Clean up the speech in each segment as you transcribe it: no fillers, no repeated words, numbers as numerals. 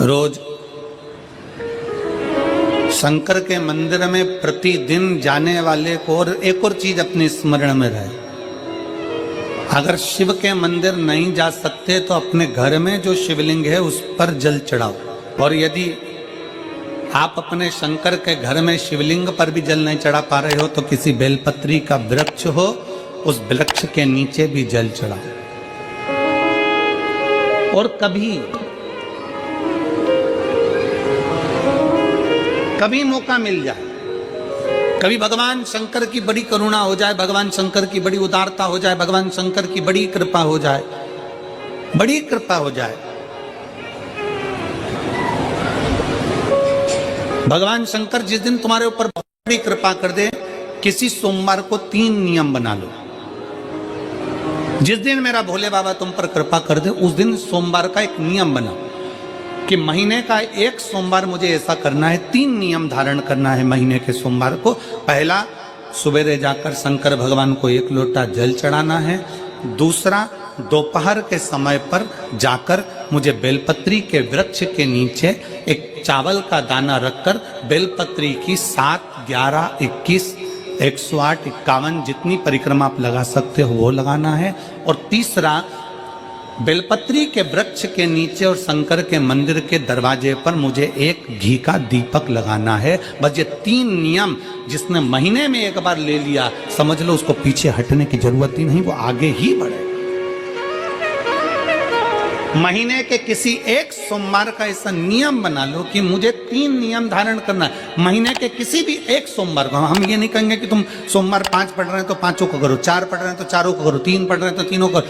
रोज शंकर के मंदिर में प्रतिदिन जाने वाले को और एक और चीज अपने स्मरण में रहे, अगर शिव के मंदिर नहीं जा सकते तो अपने घर में जो शिवलिंग है उस पर जल चढ़ाओ। और यदि आप अपने शंकर के घर में शिवलिंग पर भी जल नहीं चढ़ा पा रहे हो तो किसी बेलपत्री का वृक्ष हो, उस वृक्ष के नीचे भी जल चढ़ाओ। और कभी मौका मिल जाए, कभी भगवान शंकर की बड़ी करुणा हो जाए, भगवान शंकर की बड़ी उदारता हो जाए, भगवान शंकर की बड़ी कृपा हो जाए, बड़ी कृपा हो जाए, भगवान शंकर जिस दिन तुम्हारे ऊपर बड़ी कृपा कर दे, किसी सोमवार को 3 नियम बना लो। जिस दिन मेरा भोले बाबा तुम पर कृपा कर दे उस दिन सोमवार का एक नियम बनाओ कि महीने का एक सोमवार मुझे ऐसा करना है, 3 नियम धारण करना है महीने के सोमवार को। पहला, सुबेरे जाकर शंकर भगवान को 1 लोटा जल चढ़ाना है। दूसरा, दोपहर के समय पर जाकर मुझे बेलपत्री के वृक्ष के नीचे एक चावल का दाना रखकर बेलपत्री की 7, 11, 21, 108, 51 जितनी परिक्रमा आप लगा सकते हो वो लगाना है। और तीसरा, बेलपत्री के वृक्ष के नीचे और शंकर के मंदिर के दरवाजे पर मुझे एक घी का दीपक लगाना है। बस ये 3 नियम जिसने महीने में एक बार ले लिया, समझ लो उसको पीछे हटने की जरूरत ही नहीं, वो आगे ही बढ़े। महीने के किसी एक सोमवार का ऐसा नियम बना लो कि मुझे 3 नियम धारण करना है महीने के किसी भी एक सोमवार को। हम ये नहीं कहेंगे कि तुम सोमवार 5 पढ़ रहे हैं तो 5 को करो, 4 पढ़ रहे हैं तो 4 को करो, 3 पढ़ रहे हैं तो 3 को करो।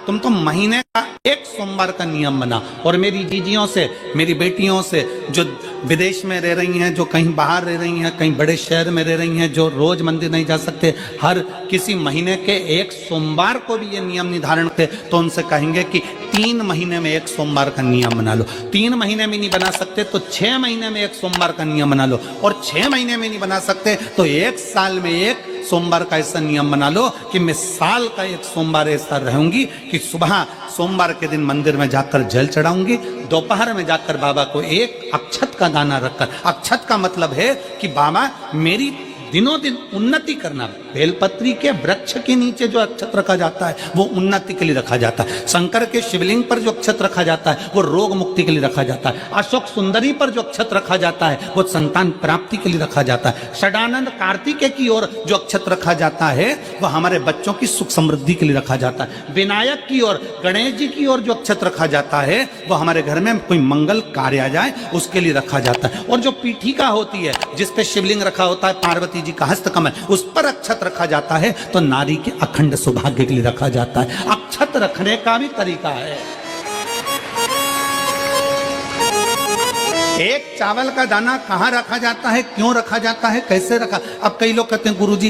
तुम तो महीने का एक सोमवार का नियम बना। और मेरी जीजियों से, मेरी बेटियों से जो विदेश में रह रही हैं, जो कहीं बाहर रह रही हैं, कहीं बड़े शहर में रह रही हैं, जो रोज मंदिर नहीं जा सकते, हर किसी महीने के एक सोमवार को भी ये नियम निर्धारण करते, तो उनसे कहेंगे कि 3 महीने में एक सोमवार का नियम बना लो। 3 महीने में नहीं बना सकते तो 6 महीने में एक सोमवार का नियम बना लो। और 6 महीने में नहीं बना सकते तो 1 साल में एक सोमवार का ऐसा नियम बना लो कि मैं साल का एक सोमवार ऐसा रहूंगी कि सुबह सोमवार के दिन मंदिर में जाकर जल चढ़ाऊंगी, दोपहर में जाकर बाबा को एक अक्षत का दाना रखकर, अक्षत का मतलब है कि बाबा मेरी दिनों दिन उन्नति करना। बेलपत्री के वृक्ष के नीचे जो अक्षत रखा जाता है वो उन्नति के लिए रखा जाता है। शंकर के शिवलिंग पर जो अक्षत रखा जाता है वो रोग मुक्ति के लिए रखा जाता है। अशोक सुंदरी पर जो अक्षत रखा जाता है वो संतान प्राप्ति के लिए रखा जाता है। षडानंद कार्तिकेय की ओर जो अक्षत रखा जाता है वो हमारे बच्चों की सुख समृद्धि के लिए रखा जाता है। विनायक की ओर, गणेश जी की ओर जो अक्षत रखा जाता है वो हमारे घर में कोई मंगल कार्य आ जाए उसके लिए रखा जाता है। और जो पीठिका होती है जिसपे शिवलिंग रखा होता है, पार्वती जी का हस्तकमल, उस पर अक्षत रखा जाता है तो नारी के अखंड सौभाग्य के लिए रखा जाता है। अक्षत रखने का भी तरीका है। एक चावल का दाना कहाँ रखा जाता है, क्यों रखा जाता है, कैसे रखा। अब कई लोग कहते हैं गुरुजी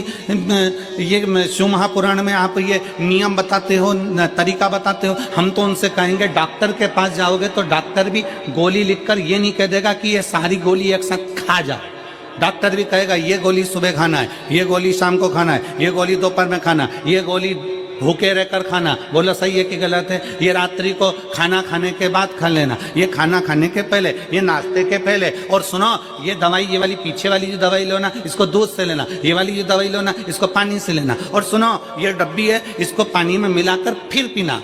ये शिव महापुराण में आप ये नियम बताते हो, तरीका बताते हो। हम तो उनसे कहेंगे डॉक्टर के पास जाओगे तो डॉक्टर भी गोली लिखकर ये नहीं कह देगा कि ये सारी गोली एक साथ खा जा। डॉक्टर भी कहेगा ये गोली सुबह खाना है, ये गोली शाम को खाना है, ये गोली दोपहर में खाना, ये गोली भूखे रहकर खाना। बोलो सही है कि गलत है? ये रात्रि को खाना खाने के बाद खा लेना, ये खाना खाने के पहले, ये नाश्ते के पहले। और सुनो, ये दवाई, ये वाली पीछे वाली जो दवाई लो ना इसको दूध से लेना, ये वाली जो दवाई लो ना इसको पानी से लेना। और सुनो, ये डब्बी है इसको पानी में मिलाकर फिर पीना।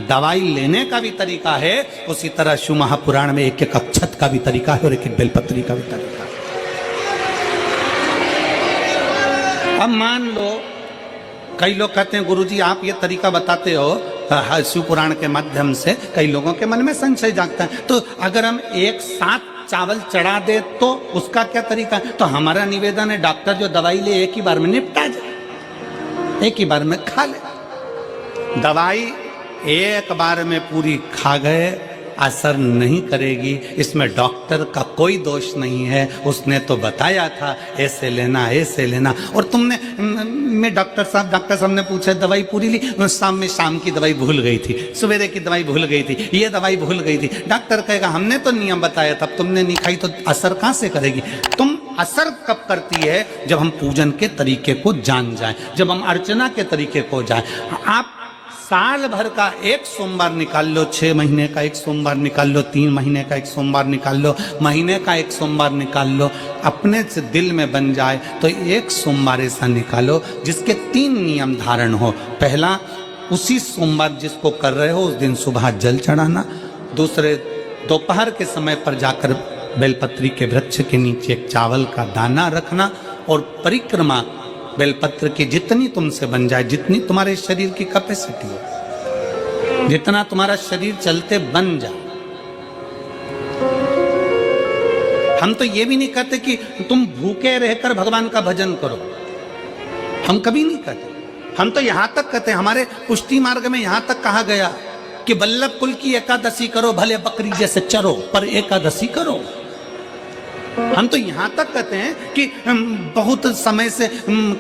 दवाई लेने का भी तरीका है, उसी तरह शिव महापुराण में एक एक अक्षत का भी तरीका है और एक एक बेलपत्री का भी तरीका है। अब मान लो कई लोग कहते हैं गुरुजी आप ये तरीका बताते हो शिव पुराण के माध्यम से, कई लोगों के मन में संशय जागता है, तो अगर हम एक साथ चावल चढ़ा दे तो उसका क्या तरीका है? तो हमारा निवेदन है डॉक्टर जो दवाई ले एक ही बार में निपटा जाए, एक ही बार में खा ले। दवाई एक बार में पूरी खा गए असर नहीं करेगी, इसमें डॉक्टर का कोई दोष नहीं है। उसने तो बताया था ऐसे लेना, ऐसे लेना। और तुमने, मैं डॉक्टर साहब ने पूछा दवाई पूरी ली, शाम की दवाई भूल गई थी, सवेरे की दवाई भूल गई थी, ये दवाई भूल गई थी। डॉक्टर कहेगा हमने तो नियम बताया था, तुमने नहीं खाई तो असर कहाँ से करेगी? तुम असर कब करती है? जब हम पूजन के तरीके को जान जाएं, जब हम अर्चना के तरीके को जाएं। आप साल भर का एक सोमवार निकाल लो, 6 महीने का एक सोमवार निकाल लो, 3 महीने का एक सोमवार निकाल लो, महीने का एक सोमवार निकाल लो, अपने से दिल में बन जाए तो एक सोमवार ऐसा निकालो जिसके 3 नियम धारण हो। पहला, उसी सोमवार जिसको कर रहे हो उस दिन सुबह जल चढ़ाना। दूसरे, दोपहर के समय पर जाकर बेलपत्री के वृक्ष के नीचे एक चावल का दाना रखना और परिक्रमा बेलपत्र की जितनी तुमसे बन जाए, जितनी तुम्हारे शरीर की कैपेसिटी हो, जितना तुम्हारा शरीर चलते बन जाए। हम तो ये भी नहीं कहते कि तुम भूखे रहकर भगवान का भजन करो, हम कभी नहीं कहते। हम तो यहां तक कहते हैं, हमारे पुष्टि मार्ग में यहां तक कहा गया कि वल्लभ कुल की एकादशी करो, भले बकरी जैसे चरो पर एकादशी करो। हम तो यहां तक कहते हैं कि बहुत समय से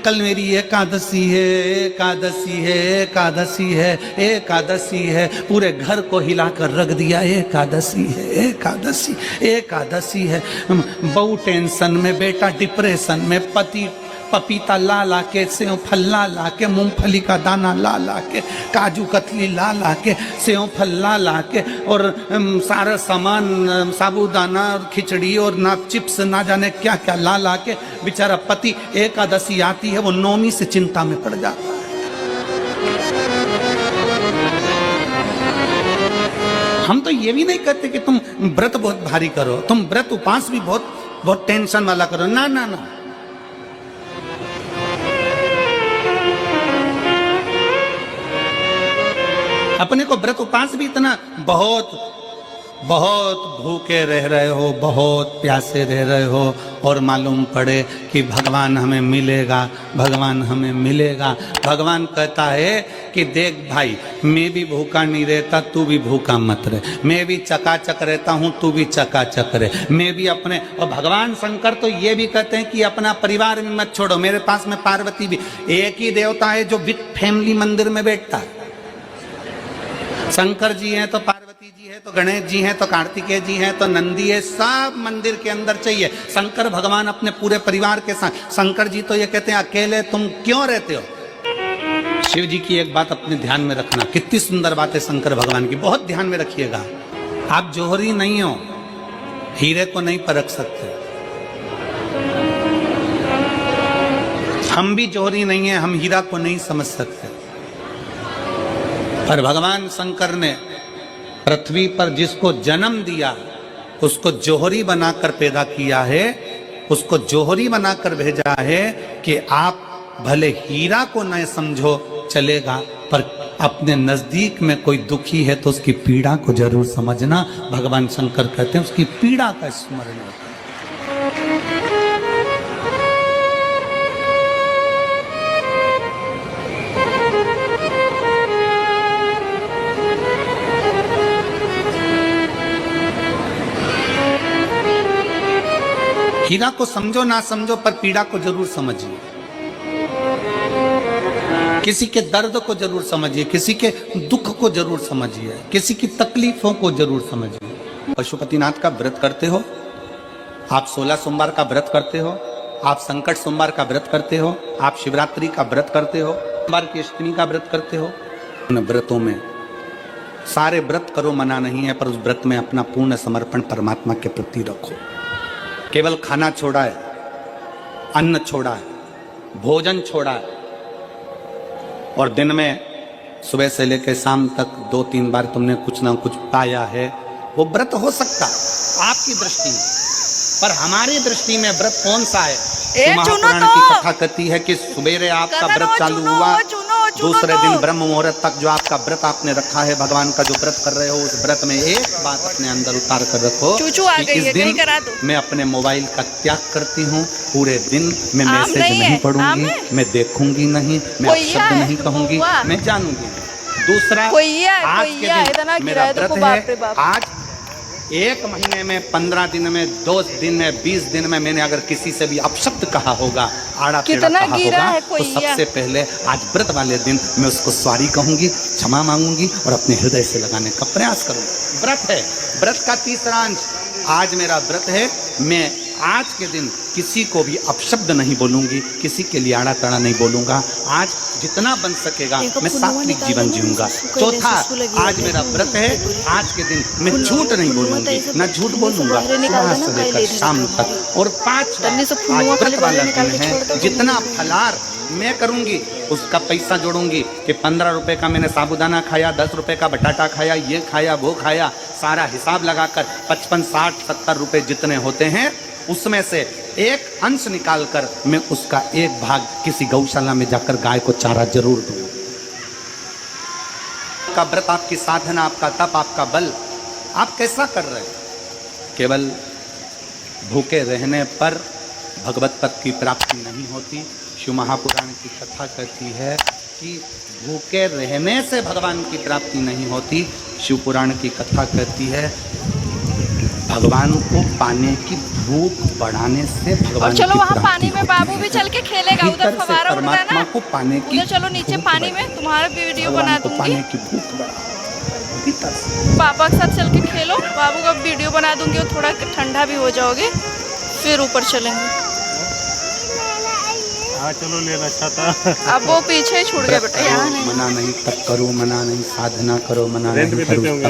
कल मेरी एकादशी है, एकादशी है, एकादशी है, एकादशी है, पूरे घर को हिलाकर रख दिया, एकादशी है, एकादशी, एकादशी है। बहू टेंशन में, बेटा डिप्रेशन में, पति पपीता ला ला के, सेव फल ला ला के, मूंगफली का दाना ला ला के, काजू कतली ला ला के, सेव फल ला ला के, और सारा सामान, साबूदाना और खिचड़ी और ना चिप्स ना जाने क्या क्या ला ला के, बेचारा पति एकादशी आती है वो नौमी से चिंता में पड़ जाता है। हम तो ये भी नहीं कहते कि तुम व्रत बहुत भारी करो, तुम व्रत उपास भी बहुत टेंशन वाला करो, ना ना ना। अपने को व्रत उपास भी इतना बहुत भूखे रह रहे हो, बहुत प्यासे रह रहे हो, और मालूम पड़े कि भगवान हमें मिलेगा, भगवान हमें मिलेगा। भगवान कहता है कि देख भाई, मैं भी भूखा नहीं रहता, तू भी भूखा मत रहे, मैं भी चकाचक रहता हूँ, तू भी चकाचक रहे, मैं भी अपने। और भगवान शंकर तो ये भी कहते हैं कि अपना परिवार में मत छोड़ो। मेरे पास में पार्वती भी, एक ही देवता है जो विद फैमिली मंदिर में बैठता है। शंकर जी हैं तो पार्वती जी है, तो गणेश जी हैं, तो कार्तिकेय जी हैं, तो नंदी है, सब मंदिर के अंदर चाहिए। शंकर भगवान अपने पूरे परिवार के साथ। शंकर जी तो ये कहते हैं अकेले तुम क्यों रहते हो। शिव जी की एक बात अपने ध्यान में रखना, कितनी सुंदर बात है शंकर भगवान की, बहुत ध्यान में रखिएगा। आप जौहरी नहीं हो, हीरे को नहीं परख सकते। हम भी जौहरी नहीं है, हम हीरा को नहीं समझ सकते। पर भगवान शंकर ने पृथ्वी पर जिसको जन्म दिया उसको जौहरी बनाकर पैदा किया है, उसको जौहरी बनाकर भेजा है कि आप भले हीरा को न समझो चलेगा, पर अपने नजदीक में कोई दुखी है तो उसकी पीड़ा को जरूर समझना। भगवान शंकर कहते हैं उसकी पीड़ा का स्मरण रखना। हीरा को समझो ना समझो, पर पीड़ा को जरूर समझिए। किसी के दर्द को जरूर समझिए, किसी के दुख को जरूर समझिए, किसी की तकलीफों को जरूर समझिए। पशुपतिनाथ का व्रत करते हो आप, 16 सोमवार का व्रत करते हो आप, संकट सोमवार का व्रत करते हो आप, शिवरात्रि का व्रत करते हो, सोमवार की अष्टमी का व्रत करते हो। उन व्रतों में सारे व्रत करो, मना नहीं है, पर उस व्रत में अपना पूर्ण समर्पण परमात्मा के प्रति रखो। केवल खाना छोड़ा है, अन्न छोड़ा है, भोजन छोड़ा है, और दिन में सुबह से लेकर शाम तक 2-3 बार तुमने कुछ ना कुछ पाया है, वो व्रत हो सकता आपकी दृष्टि में, पर हमारी दृष्टि में व्रत कौन सा है। महापुराण की कथा कहती है कि सवेरे आपका व्रत चालू हुआ, दूसरे दिन ब्रह्म मुहूर्त तक जो आपका व्रत आपने रखा है, भगवान का जो व्रत कर रहे हो, उस व्रत में एक बात अपने अंदर उतार कर रखो कि इस दिन मैं अपने मोबाइल का त्याग करती हूँ, पूरे दिन मैं मैसेज नहीं पढ़ूंगी, मैं देखूंगी नहीं, मैं अपशब्द नहीं कहूंगी, मैं जानूंगी। दूसरा, आज के दिन मेरा व्रत है, आज 1 महीने में, 15 दिन में, 2 दिन में, 20 दिन में मैंने अगर किसी से भी अपशब्द कहा होगा, आड़ा टेढ़ा कहा होगा, तो सबसे पहले आज व्रत वाले दिन मैं उसको सॉरी कहूंगी, क्षमा मांगूंगी और अपने हृदय से लगाने का प्रयास करूंगी। व्रत है, व्रत का तीसरा अंश, आज मेरा व्रत है, मैं आज के दिन किसी को भी अपशब्द नहीं बोलूंगी, किसी के लिए आड़ा तड़ा नहीं बोलूंगा। आज जितना बन सकेगा मैं सात्विक जीवन जीऊंगा। चौथा, आज मेरा व्रत है, आज के दिन मैं झूठ नहीं बोलूंगी, ना झूठ बोलूंगा सुबह से लेकर शाम तक। और पांचवा, आज व्रत वाला दिन है, जितना फलार मैं करूंगी उसका पैसा जोड़ूंगी कि 15 रुपए का मैंने साबुदाना खाया, 10 रुपए का बटाटा खाया, ये खाया वो खाया, सारा हिसाब लगाकर 55, 60, 70 रुपए जितने होते हैं उसमें से एक अंश निकालकर मैं उसका एक भाग किसी गौशाला में जाकर गाय को चारा जरूर दूं। आपका व्रत, आपकी साधना, आपका तप, आपका बल, आप कैसा कर रहे हैं? केवल भूखे रहने पर भगवत पद की प्राप्ति नहीं होती। शिव महापुराण की कथा कहती है कि भूखे रहने से भगवान की प्राप्ति नहीं होती। शिव पुराण की कथा कहती है भगवान को पाने की भूख बढ़ाने से भगवान और चलो की वहाँ प्राप्ति पानी में होती बाबू है। भी चल के खेलेगा, उधर भीतर से फवारा उड़ रहा है परमात्मा ना, को पाने की उधर चलो नीचे भूख पानी बढ़ाए। में तुम्हारा वीडियो बना भगवान को दूंगी। पाने की भूख बढ़ाओ भीतर से। पापा के साथ चल के खेलो, बाबू का वीडियो बना दूंगी और थोड़ा ठंडा भी हो जाओगे, फिर ऊपर चलेंगे। हाँ चलो लेना अच्छा था। अब वो पीछे ही छूट गया बेटा, यहाँ नहीं। मना नहीं तब करो, मना नहीं साधना करो, मना रेंट नहीं पे देते करो होंगे ना।